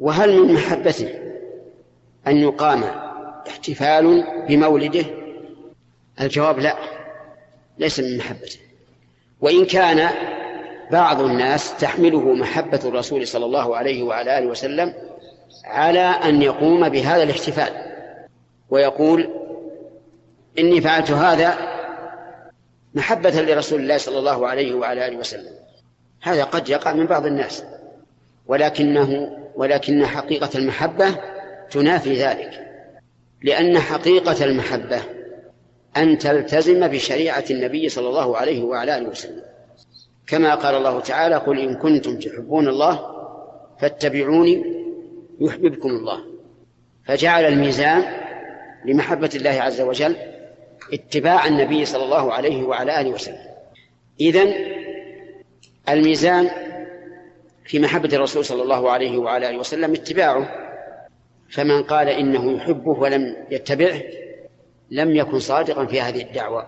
وهل من محبته أن يقام احتفال بمولده؟ الجواب لا، ليس من محبته. وإن كان بعض الناس تحمله محبة الرسول صلى الله عليه وعلى آله وسلم على أن يقوم بهذا الاحتفال ويقول إني فعلت هذا محبة لرسول الله صلى الله عليه وعلى آله وسلم. هذا قد يقع من بعض الناس، ولكن حقيقة المحبة تنافي ذلك، لأن حقيقة المحبة أن تلتزم بشريعة النبي صلى الله عليه وعلى آله وسلم، كما قال الله تعالى: قل إن كنتم تحبون الله فاتبعوني يحببكم الله. فجعل الميزان لمحبة الله عز وجل اتباع النبي صلى الله عليه وعلى آله وسلم. إذن الميزان في محبة الرسول صلى الله عليه وعلى آله وسلم اتباعه، فمن قال إنه يحبه ولم يتبعه لم يكن صادقا في هذه الدعوة.